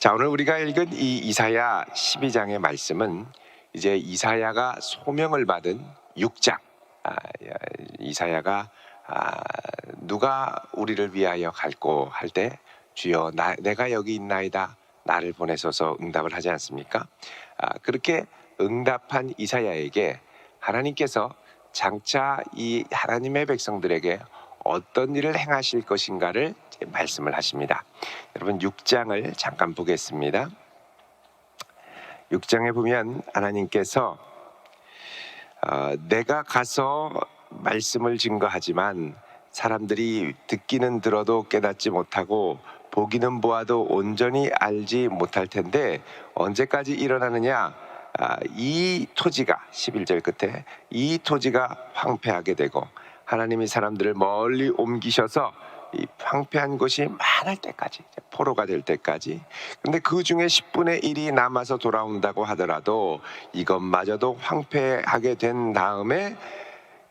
자, 오늘 우리가 읽은 이 이사야 12장의 말씀은 이제 이사야가 소명을 받은 6장. 이사야가 누가 우리를 위하여 갈고 할 때 주여 내가 여기 있나이다 나를 보내소서 응답을 하지 않습니까? 그렇게 응답한 이사야에게 하나님께서 장차 이 하나님의 백성들에게 어떤 일을 행하실 것인가를 말씀을 하십니다. 여러분 6장을 잠깐 보겠습니다. 6장에 보면 하나님께서 내가 가서 말씀을 증거하지만 사람들이 듣기는 들어도 깨닫지 못하고 보기는 보아도 온전히 알지 못할 텐데 언제까지 일어나느냐? 이 토지가 11절 끝에 이 토지가 황폐하게 되고 하나님이 사람들을 멀리 옮기셔서 이 황폐한 곳이 많을 때까지, 포로가 될 때까지. 근데 그 중에 10분의 1이 남아서 돌아온다고 하더라도 이것마저도 황폐하게 된 다음에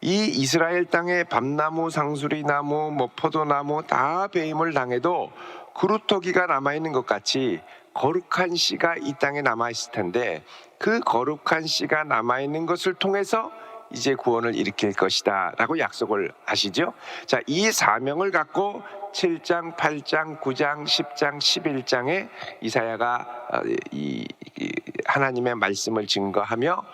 이 이스라엘 땅에 밤나무, 상수리나무, 포도나무 다 배임을 당해도 그루터기가 남아있는 것 같이 거룩한 씨가 이 땅에 남아있을 텐데 그 거룩한 씨가 남아있는 것을 통해서 이제 구원을 일으킬 것이다 라고 약속을 하시죠. 자, 이 사명을 갖고 7장, 8장, 9장, 10장, 11장에 이사야가 하나님의 말씀을 증거하며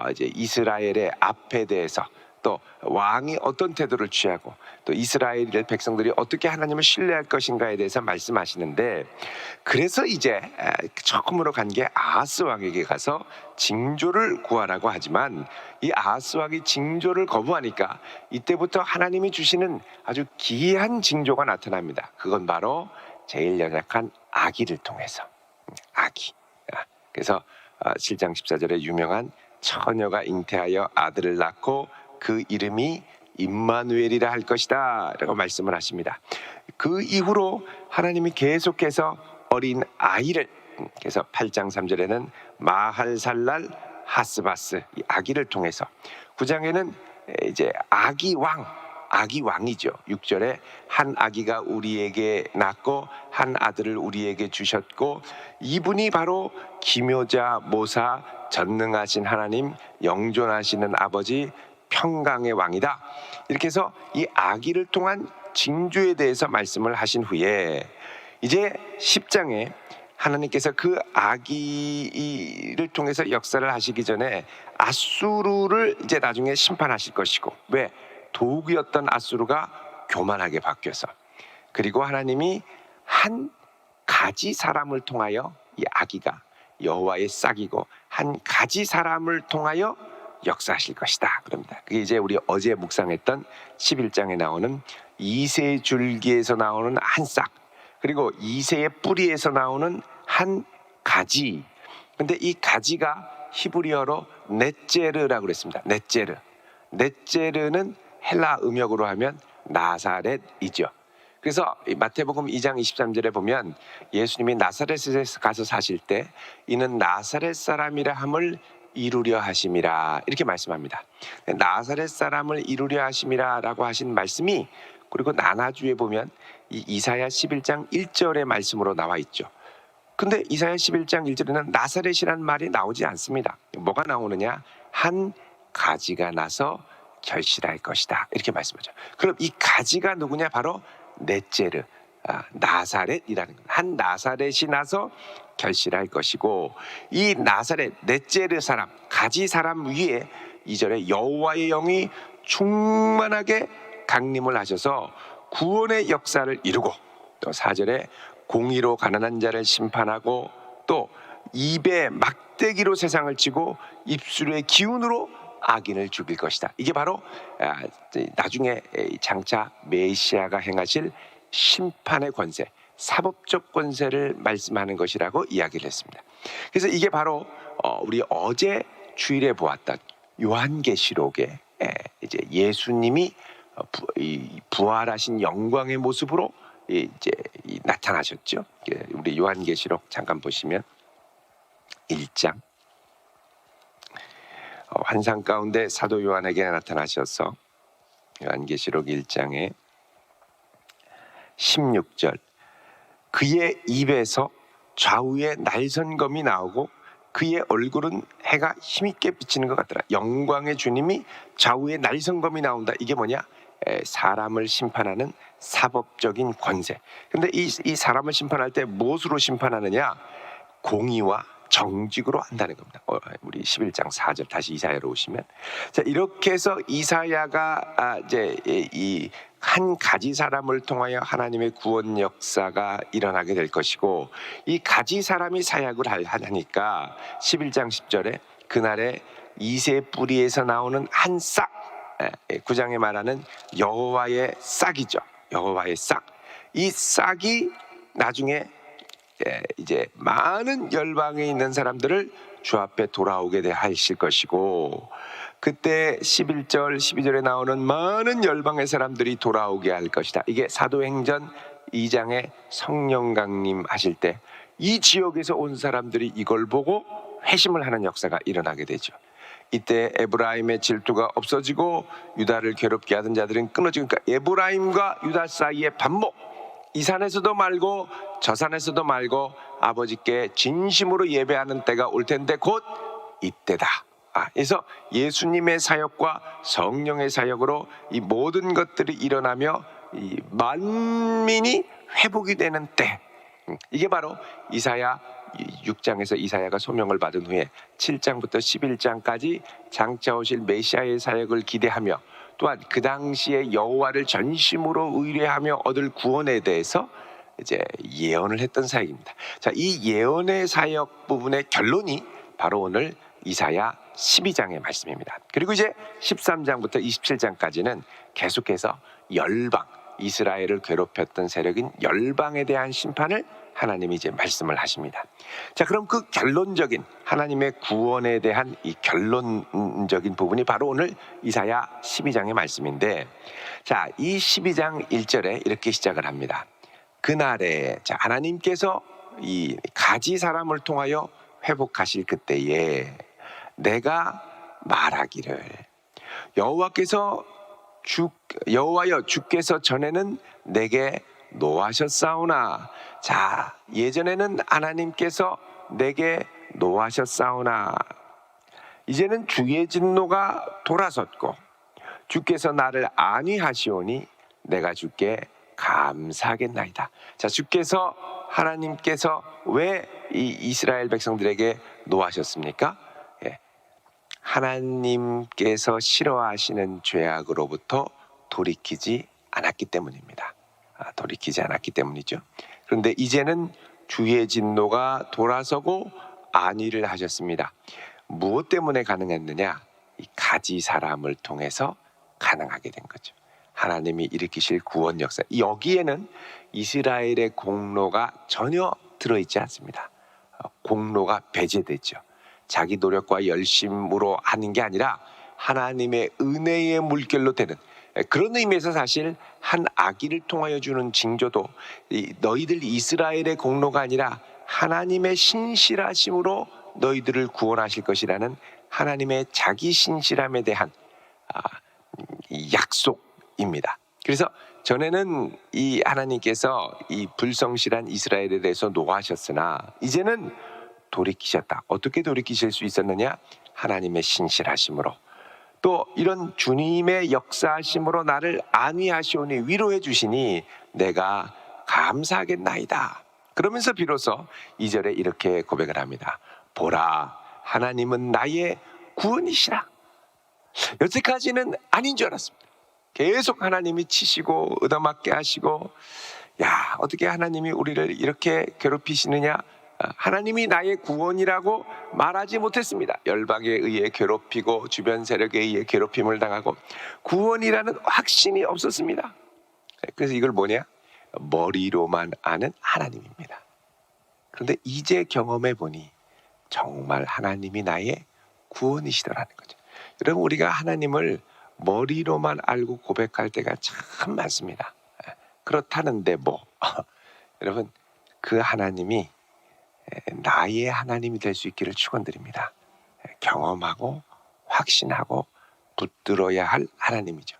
이제 이스라엘의 앞에 대해서 또 왕이 어떤 태도를 취하고 또 이스라엘 백성들이 어떻게 하나님을 신뢰할 것인가에 대해서 말씀하시는데, 그래서 이제 처음으로 간 게 아하스 왕에게 가서 징조를 구하라고 하지만 이 아하스 왕이 징조를 거부하니까 이때부터 하나님이 주시는 아주 기이한 징조가 나타납니다. 그건 바로 제일 연약한 아기를 통해서 아기. 그래서 7장 14절에 유명한 처녀가 잉태하여 아들을 낳고 그 이름이 임마누엘이라 할 것이다 라고 말씀을 하십니다. 그 이후로 하나님이 계속해서 어린 아이를, 그래서 8장 3절에는 마할살랄 하스바스 이 아기를 통해서, 9장에는 이제 아기 왕이죠. 6절에 한 아기가 우리에게 낳고 한 아들을 우리에게 주셨고 이분이 바로 기묘자 모사 전능하신 하나님 영존하시는 아버지 평강의 왕이다. 이렇게 해서 이 아기를 통한 징조에 대해서 말씀을 하신 후에 이제 10장에 하나님께서 그 아기를 통해서 역사를 하시기 전에 아수르를 이제 나중에 심판하실 것이고, 왜? 도구였던 아수르가 교만하게 바뀌어서, 그리고 하나님이 한 가지 사람을 통하여 이 아기가 여호와의 싹이고 한 가지 사람을 통하여 역사하실 것이다 그럽니다. 그게 이제 우리 어제 묵상했던 11장에 나오는 이새 줄기에서 나오는 한 싹, 그리고 이새의 뿌리에서 나오는 한 가지. 근데 이 가지가 히브리어로 넷제르라고 그랬습니다. 넷제르는 헬라 음역으로 하면 나사렛이죠. 그래서 마태복음 2장 23절에 보면 예수님이 나사렛에 가서 사실 때 이는 나사렛 사람이라 함을 이루려 하심이라 이렇게 말씀합니다. 나사렛 사람을 이루려 하심이라 라고 하신 말씀이, 그리고 나나주에 보면 이 이사야 11장 1절의 말씀으로 나와 있죠. 근데 이사야 11장 1절에는 나사렛이라는 말이 나오지 않습니다. 뭐가 나오느냐? 한 가지가 나서 결실할 것이다 이렇게 말씀하죠. 그럼 이 가지가 누구냐? 바로 넷제르, 나사렛이라는 것. 한 나사렛이 나서 결실할 것이고, 이 나사렛 넷제르 사람, 가지 사람 위에 2절에 여호와의 영이 충만하게 강림을 하셔서 구원의 역사를 이루고, 또 4절에 공의로 가난한 자를 심판하고 또 입에 막대기로 세상을 치고 입술의 기운으로 악인을 죽일 것이다. 이게 바로 나중에 장차 메시아가 행하실 심판의 권세, 사법적 권세를 말씀하는 것이라고 이야기를 했습니다. 그래서 이게 바로 우리 어제 주일에 보았던 요한계시록에 이제 예수님이 부활하신 영광의 모습으로 이제 나타나셨죠. 우리 요한계시록 잠깐 보시면 1장, 환상 가운데 사도 요한에게 나타나셔서 요한계시록 1장에 16절, 그의 입에서 좌우에 날선검이 나오고 그의 얼굴은 해가 힘있게 비치는 것 같더라. 영광의 주님이 좌우에 날선검이 나온다. 이게 뭐냐? 사람을 심판하는 사법적인 권세. 근데 이 사람을 심판할 때 무엇으로 심판하느냐? 공의와 정직으로 한다는 겁니다. 우리 11장 4절 다시 이사야로 오시면, 자, 이렇게 해서 이사야가 이제 이 한 가지 사람을 통하여 하나님의 구원 역사가 일어나게 될 것이고, 이 가지 사람이 사역을 하니까 11장 10절에 그날에 이새 뿌리에서 나오는 한 싹, 9장에 말하는 여호와의 싹이죠. 여호와의 싹. 이 싹이 나중에 이제 많은 열방에 있는 사람들을 주 앞에 돌아오게 하실 것이고, 그때 11절 12절에 나오는 많은 열방의 사람들이 돌아오게 할 것이다. 이게 사도행전 2장에 성령 강림 하실 때 이 지역에서 온 사람들이 이걸 보고 회심을 하는 역사가 일어나게 되죠. 이때 에브라임의 질투가 없어지고 유다를 괴롭게 하던 자들은 끊어지고, 그러니까 에브라임과 유다 사이의 반목, 이 산에서도 말고 저 산에서도 말고 아버지께 진심으로 예배하는 때가 올 텐데 곧 이때다. 그래서 예수님의 사역과 성령의 사역으로 이 모든 것들이 일어나며 이 만민이 회복이 되는 때, 이게 바로 이사야 6장에서 이사야가 소명을 받은 후에 7장부터 11장까지 장차 오실 메시아의 사역을 기대하며, 또한 그 당시에 여호와를 전심으로 의뢰하며 얻을 구원에 대해서 이제 예언을 했던 사역입니다. 자, 이 예언의 사역 부분의 결론이 바로 오늘 이사야 12장의 말씀입니다. 그리고 이제 13장부터 27장까지는 계속해서 열방, 이스라엘을 괴롭혔던 세력인 열방에 대한 심판을 하나님이 이제 말씀을 하십니다. 자, 그럼 그 결론적인 하나님의 구원에 대한 이 결론적인 부분이 바로 오늘 이사야 12장의 말씀인데, 자, 이 12장 1절에 이렇게 시작을 합니다. 그날에, 자, 하나님께서 이 가지 사람을 통하여 회복하실 그때에 내가 말하기를, 여호와여 주께서 전에는 내게 노하셨사오나, 자, 예전에는 하나님께서 내게 노하셨사오나 이제는 주의 진노가 돌아섰고 주께서 나를 안위하시오니 내가 주께 감사하겠나이다. 자, 주께서, 하나님께서 왜 이 이스라엘 백성들에게 노하셨습니까? 하나님께서 싫어하시는 죄악으로부터 돌이키지 않았기 때문입니다. 돌이키지 않았기 때문이죠. 그런데 이제는 주의 진노가 돌아서고 안위를 하셨습니다. 무엇 때문에 가능했느냐? 이 가지 사람을 통해서 가능하게 된 거죠. 하나님이 일으키실 구원 역사, 여기에는 이스라엘의 공로가 전혀 들어있지 않습니다. 공로가 배제되죠. 자기 노력과 열심으로 하는 게 아니라 하나님의 은혜의 물결로 되는, 그런 의미에서 사실 한 아기를 통하여 주는 징조도 너희들 이스라엘의 공로가 아니라 하나님의 신실하심으로 너희들을 구원하실 것이라는 하나님의 자기 신실함에 대한 약속입니다. 그래서 전에는 이 하나님께서 이 불성실한 이스라엘에 대해서 노하셨으나 이제는 돌이키셨다. 어떻게 돌이키실 수 있었느냐? 하나님의 신실하심으로, 또 이런 주님의 역사하심으로 나를 안위하시오니, 위로해 주시니 내가 감사하겠나이다. 그러면서 비로소 2절에 이렇게 고백을 합니다. 보라, 하나님은 나의 구원이시라. 여태까지는 아닌 줄 알았습니다. 계속 하나님이 치시고 얻어맞게 하시고, 야, 어떻게 하나님이 우리를 이렇게 괴롭히시느냐? 하나님이 나의 구원이라고 말하지 못했습니다. 열방에 의해 괴롭히고 주변 세력에 의해 괴롭힘을 당하고 구원이라는 확신이 없었습니다. 그래서 이걸 뭐냐? 머리로만 아는 하나님입니다. 그런데 이제 경험해 보니 정말 하나님이 나의 구원이시더라는 거죠. 여러분, 우리가 하나님을 머리로만 알고 고백할 때가 참 많습니다. 그렇다는데 뭐 여러분, 그 하나님이 나의 하나님이 될 수 있기를 축원드립니다. 경험하고 확신하고 붙들어야 할 하나님이죠.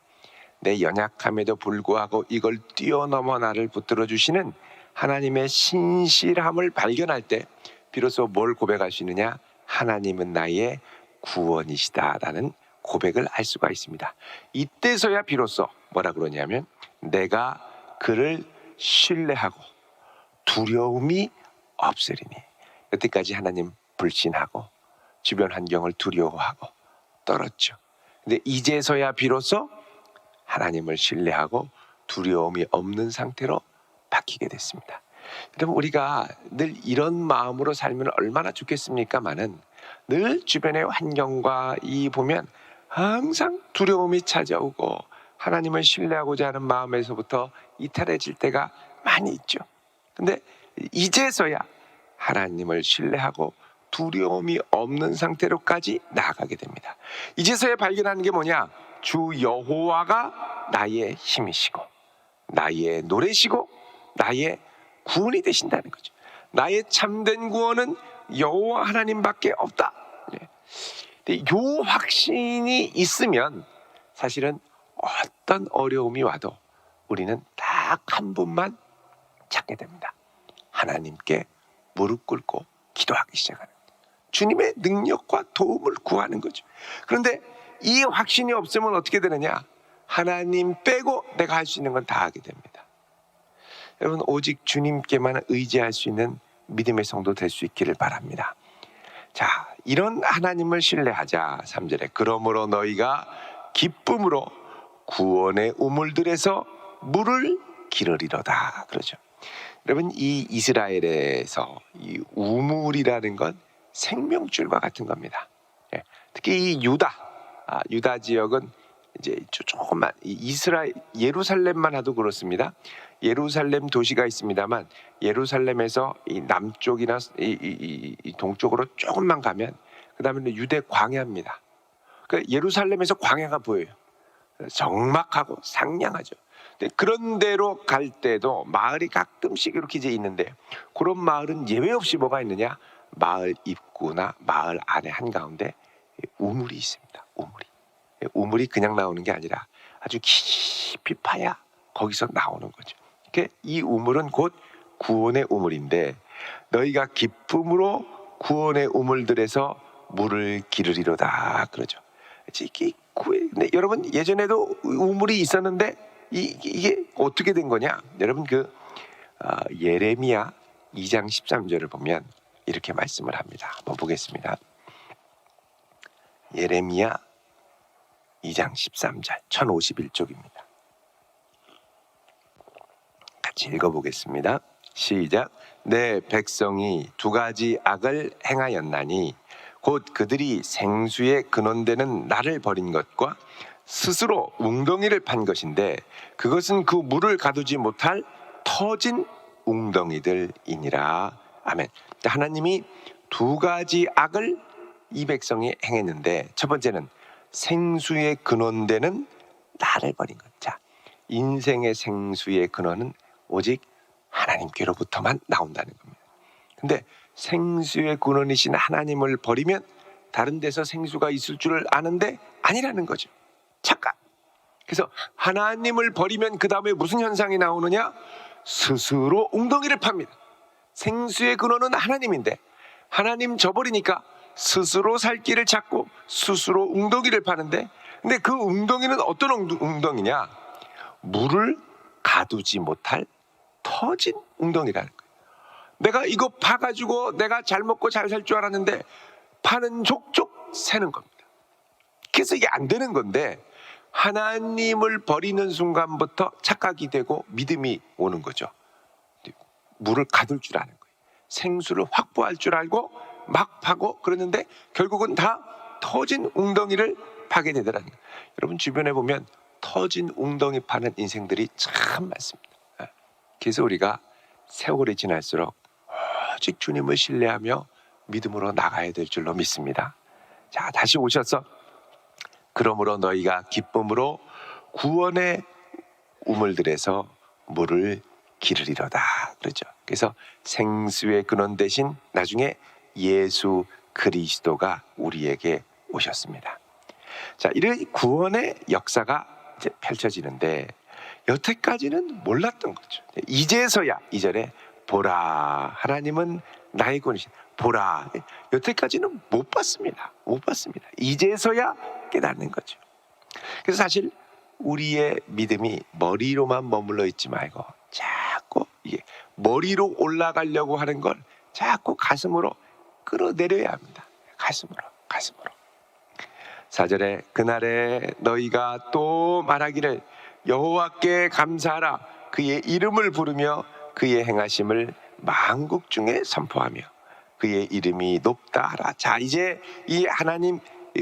내 연약함에도 불구하고 이걸 뛰어넘어 나를 붙들어 주시는 하나님의 신실함을 발견할 때 비로소 뭘 고백할 수 있느냐? 하나님은 나의 구원이시다라는 고백을 할 수가 있습니다. 이때서야 비로소 뭐라 그러냐면 내가 그를 신뢰하고 두려움이 없으리니. 여태까지 하나님 불신하고 주변 환경을 두려워하고 떨었죠. 근데 이제서야 비로소 하나님을 신뢰하고 두려움이 없는 상태로 바뀌게 됐습니다. 그럼 우리가 늘 이런 마음으로 살면 얼마나 좋겠습니까마는 늘 주변의 환경과 보면 항상 두려움이 찾아오고 하나님을 신뢰하고자 하는 마음에서부터 이탈해질 때가 많이 있죠. 근데 이제서야 하나님을 신뢰하고 두려움이 없는 상태로까지 나아가게 됩니다. 이제서야 발견하는 게 뭐냐? 주 여호와가 나의 힘이시고 나의 노래시고 나의 구원이 되신다는 거죠. 나의 참된 구원은 여호와 하나님밖에 없다. 이 확신이 있으면 사실은 어떤 어려움이 와도 우리는 딱 한 분만 찾게 됩니다. 하나님께 무릎 꿇고 기도하기 시작하는 거예요. 주님의 능력과 도움을 구하는 거죠. 그런데 이 확신이 없으면 어떻게 되느냐? 하나님 빼고 내가 할 수 있는 건 다 하게 됩니다. 여러분, 오직 주님께만 의지할 수 있는 믿음의 성도 될 수 있기를 바랍니다. 자, 이런 하나님을 신뢰하자. 3절에 그러므로 너희가 기쁨으로 구원의 우물들에서 물을 기르리로다 그러죠. 여러분, 이 이스라엘에서 이 우물이라는 건 생명줄과 같은 겁니다. 특히 이 유다 지역은 이제 조금만 예루살렘만 하도 그렇습니다. 예루살렘 도시가 있습니다만 예루살렘에서 이 남쪽이나 이 동쪽으로 조금만 가면 그 다음에는 유대 광야입니다. 그러니까 예루살렘에서 광야가 보여요. 적막하고 상냥하죠. 그런 데로 갈 때도 마을이 가끔씩 이렇게 이제 있는데 그런 마을은 예외 없이 뭐가 있느냐? 마을 입구나 마을 안에 한가운데 우물이 있습니다. 우물이 그냥 나오는 게 아니라 아주 깊이 파야 거기서 나오는 거죠. 이 우물은 곧 구원의 우물인데 너희가 기쁨으로 구원의 우물들에서 물을 기르리로다 그러죠. 근데 여러분, 예전에도 우물이 있었는데 이게 어떻게 된 거냐? 여러분, 예레미야 2장 13절을 보면 이렇게 말씀을 합니다. 한번 보겠습니다. 예레미야 2장 13절 1051쪽입니다. 같이 읽어보겠습니다. 시작. 내 백성이 두 가지 악을 행하였나니 곧 그들이 생수의 근원되는 나를 버린 것과 스스로 웅덩이를 판 것인데 그것은 그 물을 가두지 못할 터진 웅덩이들이니라. 아멘. 하나님이 두 가지 악을 이 백성이 행했는데 첫 번째는 생수의 근원되는 나를 버린 것. 자, 인생의 생수의 근원은 오직 하나님께로부터만 나온다는 겁니다. 근데 생수의 근원이신 하나님을 버리면 다른 데서 생수가 있을 줄 아는데 아니라는 거죠. 착각. 그래서 하나님을 버리면 그 다음에 무슨 현상이 나오느냐? 스스로 웅덩이를 팝니다. 생수의 근원은 하나님인데 하나님 저버리니까 스스로 살 길을 찾고 스스로 웅덩이를 파는데, 근데 그 웅덩이는 어떤 웅덩이냐? 물을 가두지 못할 터진 웅덩이라는 거예요. 내가 이거 파가지고 내가 잘 먹고 잘 살 줄 알았는데 파는 족족 새는 겁니다. 그래서 이게 안 되는 건데 하나님을 버리는 순간부터 착각이 되고 믿음이 오는 거죠. 물을 가둘 줄 아는 거예요. 생수를 확보할 줄 알고 막 파고 그러는데 결국은 다 터진 웅덩이를 파게 되더라는 거예요. 여러분, 주변에 보면 터진 웅덩이 파는 인생들이 참 많습니다. 그래서 우리가 세월이 지날수록 오직 주님을 신뢰하며 믿음으로 나가야 될 줄로 믿습니다. 자, 다시 오셔서 그러므로 너희가 기쁨으로 구원의 우물들에서 물을 기르리로다 그러죠. 그래서 생수의 근원 대신 나중에 예수 그리스도가 우리에게 오셨습니다. 자, 이런 구원의 역사가 이제 펼쳐지는데 여태까지는 몰랐던 거죠. 이제서야 2절에 보라, 하나님은 나의 구원이신 보라. 여태까지는 못 봤습니다. 못 봤습니다. 이제서야 깨닫는 거죠. 그래서 사실 우리의 믿음이 머리로만 머물러 있지 말고 자꾸 이게 머리로 올라가려고 하는 걸 자꾸 가슴으로 끌어내려야 합니다. 가슴으로. 4절에 그날에 너희가 또 말하기를 여호와께 감사하라, 그의 이름을 부르며 그의 행하심을 만국 중에 선포하며 그의 이름이 높다 하라. 자, 이제 이 하나님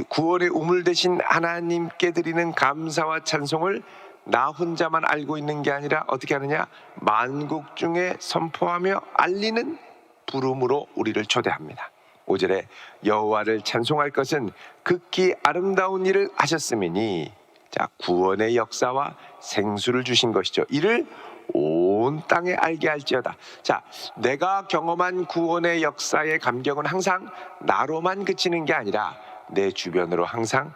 구원의 우물 되신 하나님께 드리는 감사와 찬송을 나 혼자만 알고 있는 게 아니라 어떻게 하느냐? 만국 중에 선포하며 알리는 부름으로 우리를 초대합니다. 5절에 여호와를 찬송할 것은 극히 아름다운 일을 하셨음이니, 자, 구원의 역사와 생수를 주신 것이죠. 이를 온 땅에 알게 할지어다. 자, 내가 경험한 구원의 역사의 감격은 항상 나로만 그치는 게 아니라 내 주변으로 항상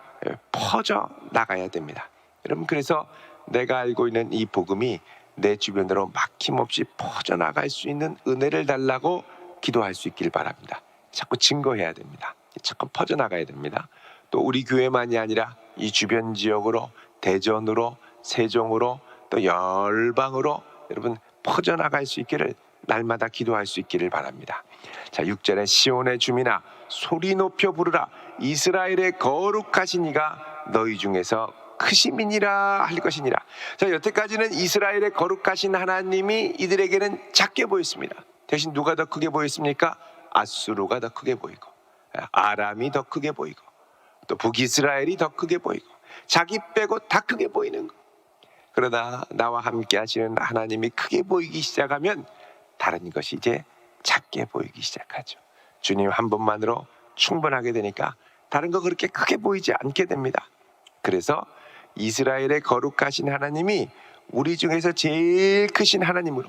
퍼져 나가야 됩니다. 여러분, 그래서 내가 알고 있는 이 복음이 내 주변으로 막힘없이 퍼져 나갈 수 있는 은혜를 달라고 기도할 수 있길 바랍니다. 자꾸 증거해야 됩니다. 자꾸 퍼져 나가야 됩니다. 또 우리 교회만이 아니라 이 주변 지역으로, 대전으로, 세종으로, 또 열방으로 여러분 퍼져 나갈 수 있기를 날마다 기도할 수 있기를 바랍니다. 자, 6절에 시온의 주민아 소리 높여 부르라, 이스라엘의 거룩하신 이가 너희 중에서 크심이니라 할 것이니라. 자, 여태까지는 이스라엘의 거룩하신 하나님이 이들에게는 작게 보였습니다. 대신 누가 더 크게 보였습니까? 아수르가 더 크게 보이고, 아람이 더 크게 보이고, 또 북이스라엘이 더 크게 보이고, 자기 빼고 다 크게 보이는 거. 그러나 나와 함께 하시는 하나님이 크게 보이기 시작하면 다른 것이 이제 작게 보이기 시작하죠. 주님 한 분만으로 충분하게 되니까 다른 거 그렇게 크게 보이지 않게 됩니다. 그래서 이스라엘의 거룩하신 하나님이 우리 중에서 제일 크신 하나님으로,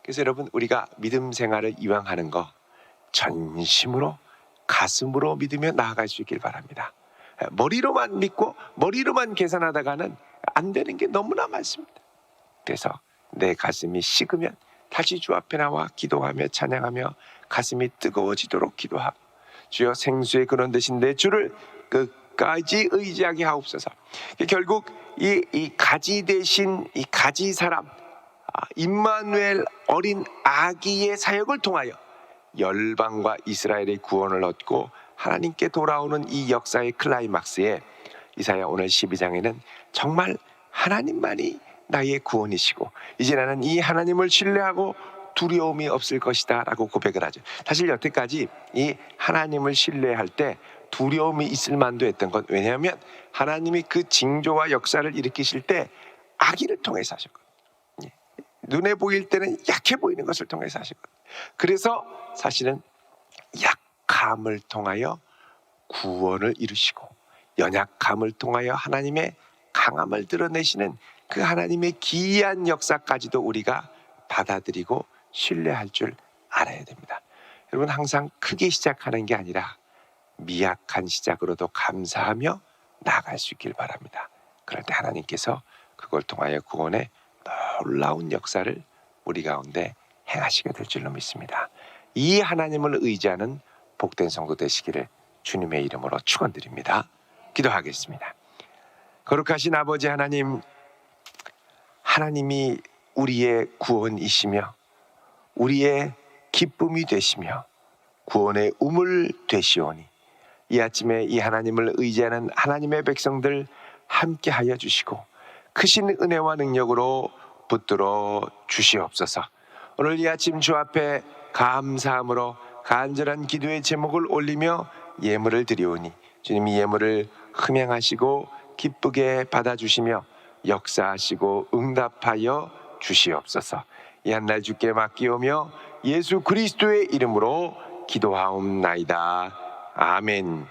그래서 여러분 우리가 믿음 생활을 이왕하는 거 전심으로 가슴으로 믿으며 나아갈 수 있길 바랍니다. 머리로만 믿고 머리로만 계산하다가는 안 되는 게 너무나 많습니다. 그래서 내 가슴이 식으면 다시 주 앞에 나와 기도하며 찬양하며 가슴이 뜨거워지도록 기도하고, 주여 생수의 근원 되신 내 주를 끝까지 의지하게 하옵소서. 결국 이 가지 대신 이 가지 사람 임마누엘 어린 아기의 사역을 통하여 열방과 이스라엘의 구원을 얻고 하나님께 돌아오는 이 역사의 클라이막스에 이사야 오늘 12장에는 정말 하나님만이 나의 구원이시고 이제 나는 이 하나님을 신뢰하고 두려움이 없을 것이다 라고 고백을 하죠. 사실 여태까지 이 하나님을 신뢰할 때 두려움이 있을 만도 했던 것, 왜냐하면 하나님이 그 징조와 역사를 일으키실 때 아기를 통해서 하셨거든요. 눈에 보일 때는 약해 보이는 것을 통해서 하셨거든요. 그래서 사실은 약함을 통하여 구원을 이루시고 연약함을 통하여 하나님의 강함을 드러내시는 그 하나님의 기이한 역사까지도 우리가 받아들이고 신뢰할 줄 알아야 됩니다. 여러분, 항상 크게 시작하는 게 아니라 미약한 시작으로도 감사하며 나아갈 수 있길 바랍니다. 그럴 때 하나님께서 그걸 통하여 구원의 놀라운 역사를 우리 가운데 행하시게 될 줄로 믿습니다. 이 하나님을 의지하는 복된 성도 되시기를 주님의 이름으로 축원드립니다. 기도하겠습니다. 거룩하신 아버지 하나님, 하나님이 우리의 구원이시며 우리의 기쁨이 되시며 구원의 우물 되시오니 이 아침에 이 하나님을 의지하는 하나님의 백성들 함께하여 주시고 크신 은혜와 능력으로 붙들어 주시옵소서. 오늘 이 아침 주 앞에 감사함으로 간절한 기도의 제목을 올리며 예물을 드리오니 주님이 예물을 흠양하시고 기쁘게 받아주시며 역사하시고 응답하여 주시옵소서. 이 한날 주께 맡기오며 예수 그리스도의 이름으로 기도하옵나이다. 아멘.